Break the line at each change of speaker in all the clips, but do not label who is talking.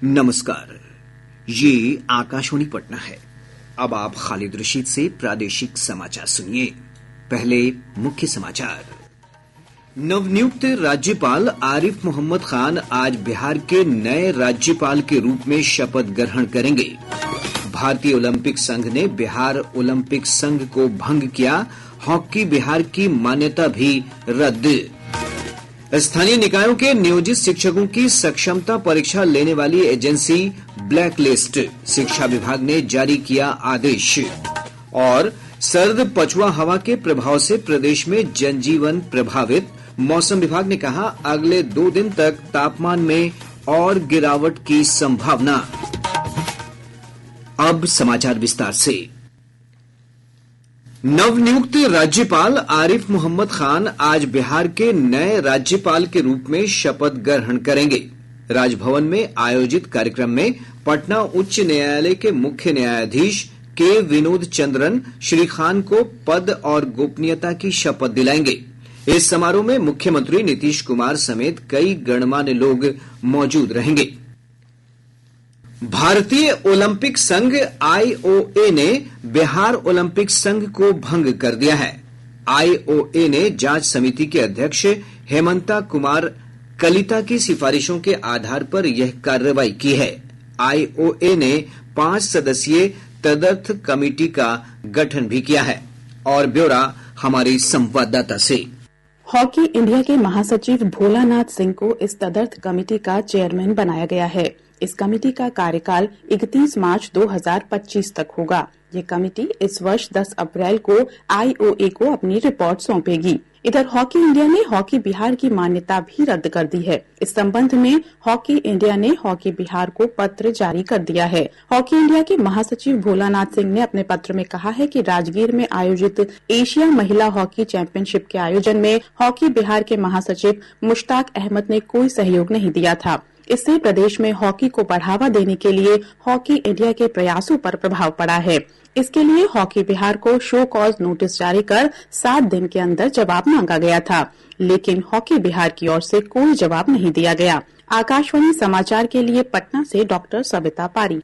नमस्कार, ये आकाशवाणी पटना है। अब आप खालिद रशीद से प्रादेशिक समाचार सुनिए। पहले मुख्य समाचार। नवनियुक्त राज्यपाल आरिफ मोहम्मद खान आज बिहार के नए राज्यपाल के रूप में शपथ ग्रहण करेंगे। भारतीय ओलंपिक संघ ने बिहार ओलंपिक संघ को भंग किया, हॉकी बिहार की मान्यता भी रद्द। स्थानीय निकायों के नियोजित शिक्षकों की सक्षमता परीक्षा लेने वाली एजेंसी ब्लैक लिस्ट, शिक्षा विभाग ने जारी किया आदेश। और सर्द पछुआ हवा के प्रभाव से प्रदेश में जनजीवन प्रभावित, मौसम विभाग ने कहा अगले 2 दिन तक तापमान में और गिरावट की संभावना। अब समाचार विस्तार से। नवनियुक्त राज्यपाल आरिफ मोहम्मद खान आज बिहार के नए राज्यपाल के रूप में शपथ ग्रहण करेंगे। राजभवन में आयोजित कार्यक्रम में पटना उच्च न्यायालय के मुख्य न्यायाधीश के विनोद चंद्रन श्री खान को पद और गोपनीयता की शपथ दिलाएंगे। इस समारोह में मुख्यमंत्री नीतीश कुमार समेत कई गणमान्य लोग मौजूद रहेंगे। भारतीय ओलंपिक संघ आईओए ने बिहार ओलंपिक संघ को भंग कर दिया है। आईओए ने जांच समिति के अध्यक्ष हेमंता कुमार कलिता की सिफारिशों के आधार पर यह कार्रवाई की है। आईओए ने 5 सदस्यीय तदर्थ कमेटी का गठन भी किया है। और ब्यौरा हमारी संवाददाता से।
हॉकी इंडिया के महासचिव भोलानाथ सिंह को इस तदर्थ कमेटी का चेयरमैन बनाया गया है। इस कमेटी का कार्यकाल 31 मार्च 2025 तक होगा। ये कमेटी इस वर्ष 10 अप्रैल को आईओए को अपनी रिपोर्ट सौंपेगी। इधर हॉकी इंडिया ने हॉकी बिहार की मान्यता भी रद्द कर दी है। इस संबंध में हॉकी इंडिया ने हॉकी बिहार को पत्र जारी कर दिया है। हॉकी इंडिया के महासचिव भोलानाथ सिंह ने अपने पत्र में कहा है कि राजगीर में आयोजित एशिया महिला हॉकी चैंपियनशिप के आयोजन में हॉकी बिहार के महासचिव मुश्ताक अहमद ने कोई सहयोग नहीं दिया था। इससे प्रदेश में हॉकी को बढ़ावा देने के लिए हॉकी इंडिया के प्रयासों पर प्रभाव पड़ा है। इसके लिए हॉकी बिहार को शो कॉज नोटिस जारी कर 7 दिन के अंदर जवाब मांगा गया था, लेकिन हॉकी बिहार की ओर से कोई जवाब नहीं दिया गया। आकाशवाणी समाचार के लिए पटना से डॉक्टर सविता पारी।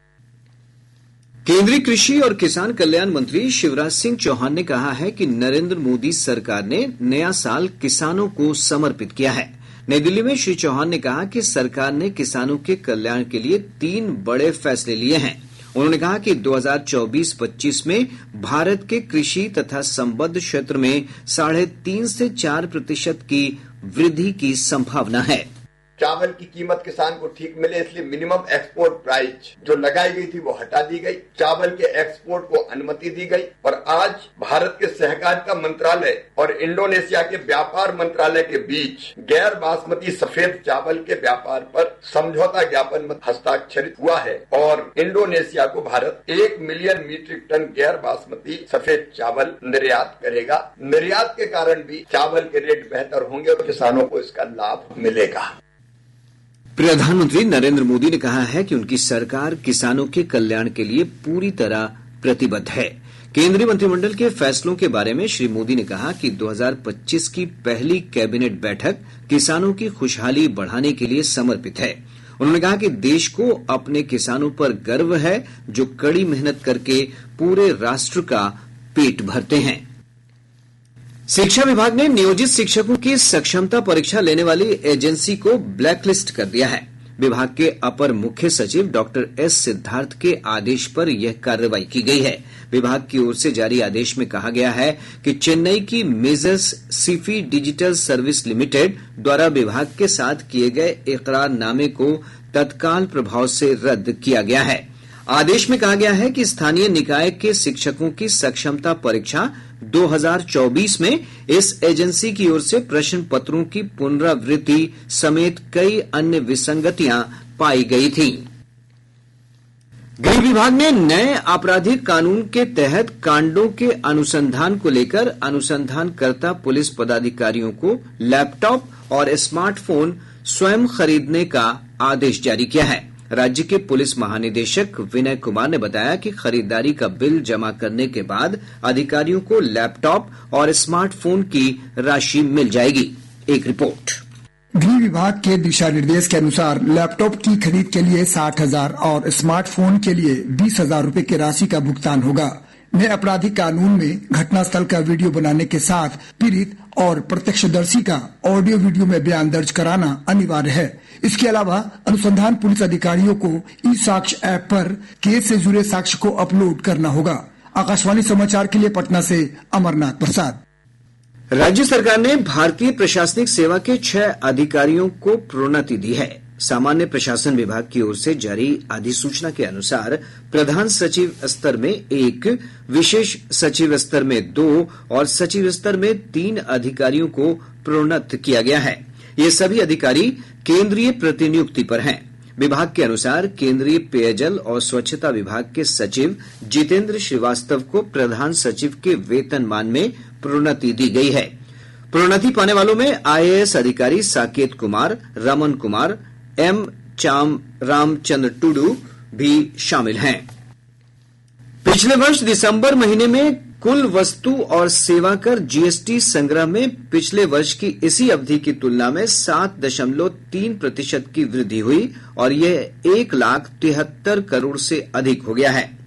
केंद्रीय कृषि और किसान कल्याण मंत्री शिवराज सिंह चौहान ने कहा है कि नरेंद्र मोदी सरकार ने नया साल किसानों को समर्पित किया है। नई दिल्ली में श्री चौहान ने कहा कि सरकार ने किसानों के कल्याण के लिए 3 बड़े फैसले लिए हैं। उन्होंने कहा कि 2024-25 में भारत के कृषि तथा संबद्ध क्षेत्र में 3.5 से 4% की वृद्धि की संभावना है।
चावल की कीमत किसान को ठीक मिले इसलिए मिनिमम एक्सपोर्ट प्राइस जो लगाई गई थी वो हटा दी गई। चावल के एक्सपोर्ट को अनुमति दी गई और आज भारत के सहकारिता मंत्रालय और इंडोनेशिया के व्यापार मंत्रालय के बीच गैर बासमती सफेद चावल के व्यापार पर समझौता ज्ञापन में हस्ताक्षरित हुआ है और इंडोनेशिया को भारत 1 मिलियन मीट्रिक टन गैर बासमती सफेद चावल निर्यात करेगा। निर्यात के कारण भी चावल के रेट बेहतर होंगे और किसानों को इसका लाभ मिलेगा।
प्रधानमंत्री नरेंद्र मोदी ने कहा है कि उनकी सरकार किसानों के कल्याण के लिए पूरी तरह प्रतिबद्ध है। केंद्रीय मंत्रिमंडल के फैसलों के बारे में श्री मोदी ने कहा कि 2025 की पहली कैबिनेट बैठक किसानों की खुशहाली बढ़ाने के लिए समर्पित है। उन्होंने कहा कि देश को अपने किसानों पर गर्व है जो कड़ी मेहनत करके पूरे राष्ट्र का पेट भरते हैं। शिक्षा विभाग ने नियोजित शिक्षकों की सक्षमता परीक्षा लेने वाली एजेंसी को ब्लैकलिस्ट कर दिया है। विभाग के अपर मुख्य सचिव डॉक्टर एस सिद्धार्थ के आदेश पर यह कार्रवाई की गई है। विभाग की ओर से जारी आदेश में कहा गया है कि चेन्नई की measures Sify digital service limited द्वारा विभाग के साथ किए गए इकरारनामे को तत्काल प्रभाव से रद्द किया गया है। आदेश में कहा गया है कि स्थानीय निकाय के शिक्षकों की सक्षमता परीक्षा 2024 में इस एजेंसी की ओर से प्रश्न पत्रों की पुनरावृत्ति समेत कई अन्य विसंगतियां पाई गई थीं। गृह विभाग ने नए आपराधिक कानून के तहत कांडों के अनुसंधान को लेकर अनुसंधानकर्ता पुलिस पदाधिकारियों को लैपटॉप और स्मार्टफोन स्वयं खरीदने का आदेश जारी किया है। राज्य के पुलिस महानिदेशक विनय कुमार ने बताया कि खरीदारी का बिल जमा करने के बाद अधिकारियों को लैपटॉप और स्मार्टफोन की राशि मिल जाएगी। एक रिपोर्ट।
गृह विभाग के दिशा निर्देश के अनुसार लैपटॉप की खरीद के लिए 60,000 और स्मार्टफोन के लिए 20,000 रूपए की राशि का भुगतान होगा। नए आपराधिक कानून में घटनास्थल का वीडियो बनाने के साथ पीड़ित और प्रत्यक्षदर्शी का ऑडियो वीडियो में बयान दर्ज कराना अनिवार्य है। इसके अलावा अनुसंधान पुलिस अधिकारियों को ई साक्ष्य ऐप पर केस से जुड़े साक्ष्य को अपलोड करना होगा। आकाशवाणी समाचार के लिए पटना से अमरनाथ प्रसाद।
राज्य सरकार ने भारतीय प्रशासनिक सेवा के 6 अधिकारियों को प्रोन्नति दी है। सामान्य प्रशासन विभाग की ओर से जारी अधिसूचना के अनुसार प्रधान सचिव स्तर में 1, विशेष सचिव स्तर में 2 और सचिव स्तर में 3 अधिकारियों को प्रोन्नत किया गया है। ये सभी अधिकारी केंद्रीय प्रतिनियुक्ति पर हैं। विभाग के अनुसार केंद्रीय पेयजल और स्वच्छता विभाग के सचिव जितेंद्र श्रीवास्तव को प्रधान सचिव के वेतनमान में प्रोन्नति दी गई है। प्रोन्नति पाने वालों में आईएएस अधिकारी साकेत कुमार, रमन कुमार, एम चाम रामचंद्र टुडू भी शामिल हैं। पिछले वर्ष दिसंबर महीने में कुल वस्तु और सेवा कर जीएसटी संग्रह में पिछले वर्ष की इसी अवधि की तुलना में 7.3% की वृद्धि हुई और यह 1,73,00,000 करोड़ से अधिक हो गया है।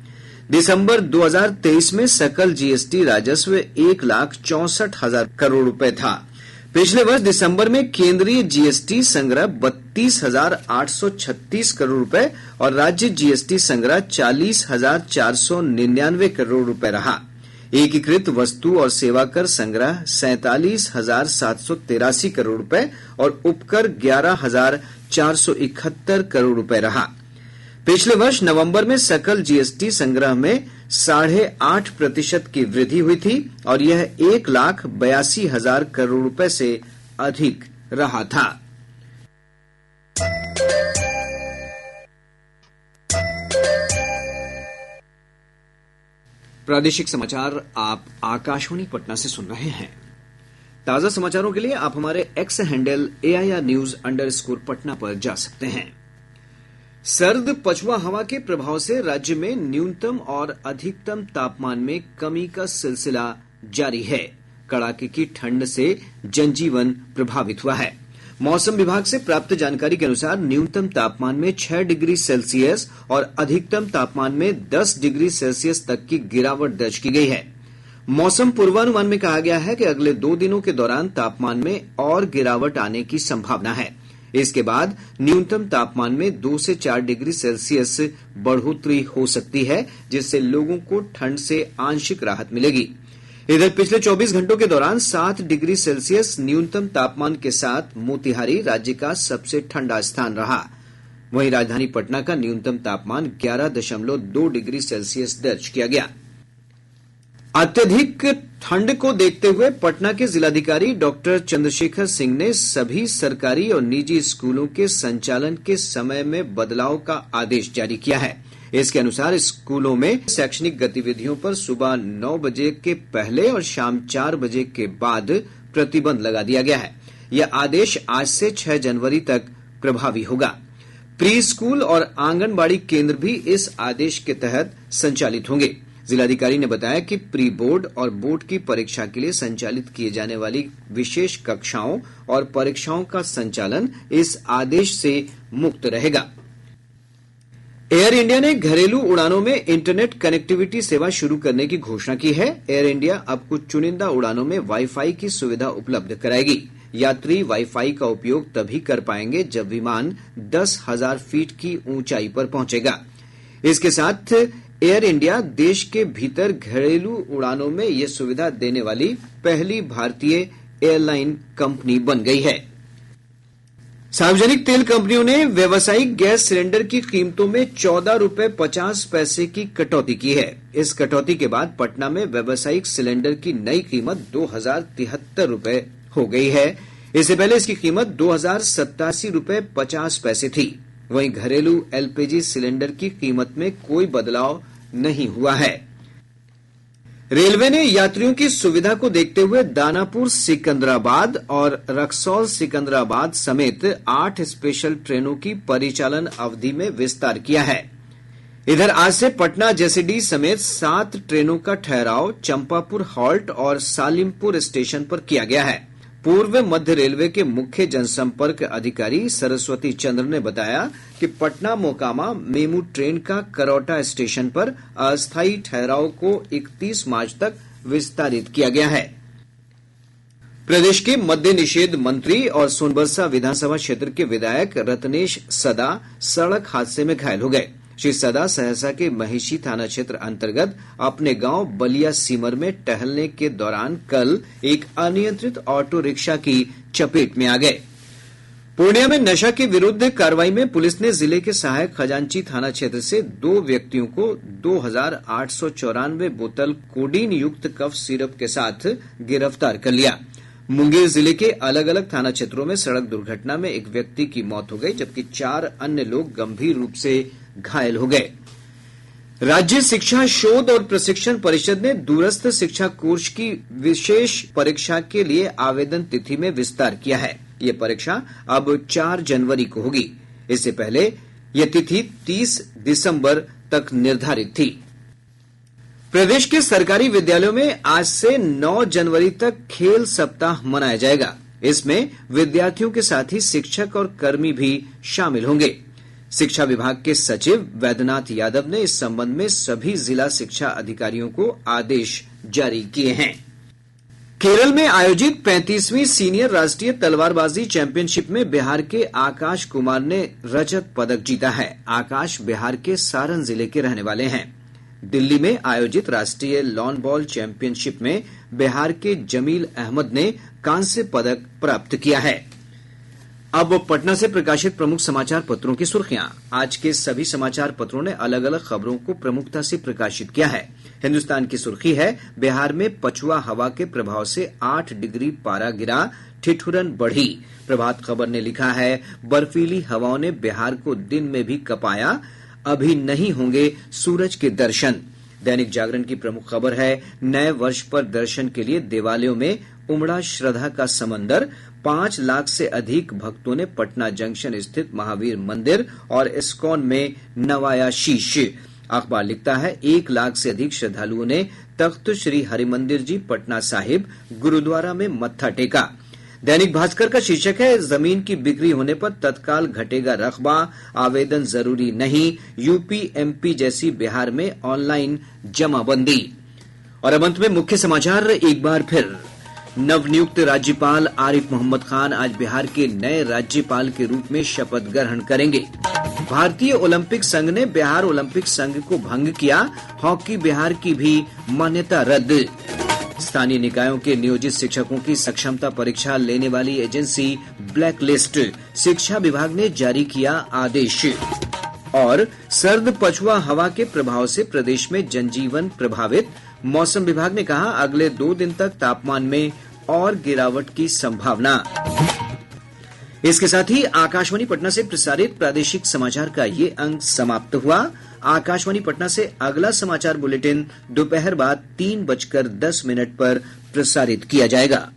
दिसंबर 2023 में सकल जीएसटी राजस्व 1,64,000 करोड़ रुपए था। पिछले वर्ष दिसंबर में केंद्रीय जीएसटी संग्रह 32,836 करोड़ रुपए और राज्य जीएसटी संग्रह 40,499 करोड़ रुपए रहा। एकीकृत वस्तु और सेवा कर संग्रह 47,783 करोड़ रुपए और उपकर 11,471 करोड़ रुपए रहा। पिछले वर्ष नवंबर में सकल जीएसटी संग्रह में 8.5% की वृद्धि हुई थी और यह 1,82,000 करोड़ रुपए से अधिक रहा था। प्रादेशिक समाचार आप आकाशवाणी पटना से सुन रहे हैं। ताजा समाचारों के लिए आप हमारे एक्स हैंडल AIR_News_ पर जा सकते हैं। सर्द पछुआ हवा के प्रभाव से राज्य में न्यूनतम और अधिकतम तापमान में कमी का सिलसिला जारी है। कड़ाके की ठंड से जनजीवन प्रभावित हुआ है। मौसम विभाग से प्राप्त जानकारी के अनुसार न्यूनतम तापमान में 6 डिग्री सेल्सियस और अधिकतम तापमान में 10 डिग्री सेल्सियस तक की गिरावट दर्ज की गई है। मौसम पूर्वानुमान में कहा गया है कि अगले 2 दिनों के दौरान तापमान में और गिरावट आने की संभावना है। इसके बाद न्यूनतम तापमान में 2 से 4 डिग्री सेल्सियस बढ़ोतरी हो सकती है, जिससे लोगों को ठंड से आंशिक राहत मिलेगी। इधर पिछले 24 घंटों के दौरान 7 डिग्री सेल्सियस न्यूनतम तापमान के साथ मोतिहारी राज्य का सबसे ठंडा स्थान रहा। वहीं राजधानी पटना का न्यूनतम तापमान 11.2 डिग्री सेल्सियस दर्ज किया गया। अत्यधिक ठंड को देखते हुए पटना के जिलाधिकारी डॉक्टर चंद्रशेखर सिंह ने सभी सरकारी और निजी स्कूलों के संचालन के समय में बदलाव का आदेश जारी किया है। इसके अनुसार स्कूलों में शैक्षणिक गतिविधियों पर सुबह 9 बजे के पहले और शाम 4 बजे के बाद प्रतिबंध लगा दिया गया है। यह आदेश आज से 6 जनवरी तक प्रभावी होगा। प्री स्कूल और आंगनबाड़ी केंद्र भी इस आदेश के तहत संचालित होंगे। जिलाधिकारी ने बताया कि प्री बोर्ड और बोर्ड की परीक्षा के लिए संचालित किए जाने वाली विशेष कक्षाओं और परीक्षाओं का संचालन इस आदेश से मुक्त रहेगा। एयर इंडिया ने घरेलू उड़ानों में इंटरनेट कनेक्टिविटी सेवा शुरू करने की घोषणा की है। एयर इंडिया अब कुछ चुनिंदा उड़ानों में वाईफाई की सुविधा उपलब्ध कराएगी। यात्री वाईफाई का उपयोग तभी कर पाएंगे जब विमान 10,000 फीट की ऊंचाई पर पहुंचेगा। इसके साथ एयर इंडिया देश के भीतर घरेलू उड़ानों में ये सुविधा देने वाली पहली भारतीय एयरलाइन कंपनी बन गई है। सार्वजनिक तेल कंपनियों ने व्यावसायिक गैस सिलेंडर की कीमतों में 14 रुपए 50 पैसे की कटौती की है। इस कटौती के बाद पटना में व्यावसायिक सिलेंडर की नई कीमत 2,073 रुपए हो गई है। इससे पहले इसकी कीमत 2,087 रुपए 50 पैसे थी। वहीं घरेलू एलपीजी सिलेंडर की कीमत में कोई बदलाव नहीं हुआ है। रेलवे ने यात्रियों की सुविधा को देखते हुए दानापुर सिकंदराबाद और रक्सौल सिकंदराबाद समेत 8 स्पेशल ट्रेनों की परिचालन अवधि में विस्तार किया है। इधर आज से पटना जसीडीह समेत 7 ट्रेनों का ठहराव चंपापुर हॉल्ट और सालिमपुर स्टेशन पर किया गया है। पूर्व मध्य रेलवे के मुख्य जनसंपर्क अधिकारी सरस्वती चंद्र ने बताया कि पटना मोकामा मेमू ट्रेन का करौटा स्टेशन पर अस्थायी ठहराव को 31 मार्च तक विस्तारित किया गया है। प्रदेश के मद्य निषेध मंत्री और सोनबरसा विधानसभा क्षेत्र के विधायक रत्नेश सदा सड़क हादसे में घायल हो गए। श्री सदा सहरसा के महिषी थाना क्षेत्र अंतर्गत अपने गांव बलिया सीमर में टहलने के दौरान कल एक अनियंत्रित ऑटो रिक्शा की चपेट में आ गए। पूर्णिया में नशा के विरुद्ध कार्रवाई में पुलिस ने जिले के सहायक खजांची थाना क्षेत्र से 2 व्यक्तियों को 2894 बोतल कोडीन युक्त कफ सिरप के साथ गिरफ्तार कर लिया। मुंगेर जिले के अलग अलग थाना क्षेत्रों में सड़क दुर्घटना में एक व्यक्ति की मौत हो गई, जबकि 4 अन्य लोग गंभीर रूप से घायल हो गए। राज्य शिक्षा शोध और प्रशिक्षण परिषद ने दूरस्थ शिक्षा कोर्स की विशेष परीक्षा के लिए आवेदन तिथि में विस्तार किया है। ये परीक्षा अब 4 जनवरी को होगी। इससे पहले यह तिथि 30 दिसंबर तक निर्धारित थी। प्रदेश के सरकारी विद्यालयों में आज से 9 जनवरी तक खेल सप्ताह मनाया जाएगा। इसमें विद्यार्थियों के साथ ही शिक्षक और कर्मी भी शामिल होंगे। शिक्षा विभाग के सचिव वैद्यनाथ यादव ने इस संबंध में सभी जिला शिक्षा अधिकारियों को आदेश जारी किए हैं। केरल में आयोजित 35वीं सीनियर राष्ट्रीय तलवारबाजी चैंपियनशिप में बिहार के आकाश कुमार ने रजत पदक जीता है। आकाश बिहार के सारण जिले के रहने वाले हैं। दिल्ली में आयोजित राष्ट्रीय लॉन बॉल चैंपियनशिप में बिहार के जमील अहमद ने कांस्य पदक प्राप्त किया है। अब पटना से प्रकाशित प्रमुख समाचार पत्रों की सुर्खियां। आज के सभी समाचार पत्रों ने अलग अलग खबरों को प्रमुखता से प्रकाशित किया है। हिन्दुस्तान की सुर्खी है, बिहार में पछुआ हवा के प्रभाव से 8 डिग्री पारा गिरा, ठिठुरन बढ़ी। प्रभात खबर ने लिखा है, बर्फीली हवाओं ने बिहार को दिन में भी कपाया, अभी नहीं होंगे सूरज के दर्शन। दैनिक जागरण की प्रमुख खबर है, नए वर्ष पर दर्शन के लिए देवालयों में उमड़ा श्रद्धा का समंदर। 5 लाख से अधिक भक्तों ने पटना जंक्शन स्थित महावीर मंदिर और इस्कॉन में नवाया शीश। अखबार लिखता है, 1 लाख से अधिक श्रद्धालुओं ने तख्त श्री हरिमंदिर जी पटना साहिब गुरुद्वारा में मत्था टेका। दैनिक भास्कर का शीर्षक है, जमीन की बिक्री होने पर तत्काल घटेगा रकबा, आवेदन जरूरी नहीं। यूपी एमपी जैसी बिहार में ऑनलाइन जमाबंदी। और अब अंत में मुख्य समाचार एक बार फिर। नवनियुक्त राज्यपाल आरिफ मोहम्मद खान आज बिहार के नए राज्यपाल के रूप में शपथ ग्रहण करेंगे। भारतीय ओलंपिक संघ ने बिहार ओलंपिक संघ को भंग किया, हॉकी बिहार की भी मान्यता रद्द। स्थानीय निकायों के नियोजित शिक्षकों की सक्षमता परीक्षा लेने वाली एजेंसी ब्लैक लिस्ट, शिक्षा विभाग ने जारी किया आदेश। और सर्द पछुआ हवा के प्रभाव से प्रदेश में जनजीवन प्रभावित, मौसम विभाग ने कहा अगले 2 दिन तक तापमान में और गिरावट की संभावना। इसके साथ ही आकाशवाणी पटना से प्रसारित प्रादेशिक समाचार का ये अंक समाप्त हुआ। आकाशवाणी पटना से अगला समाचार बुलेटिन दोपहर बाद 3:10 पर प्रसारित किया जाएगा।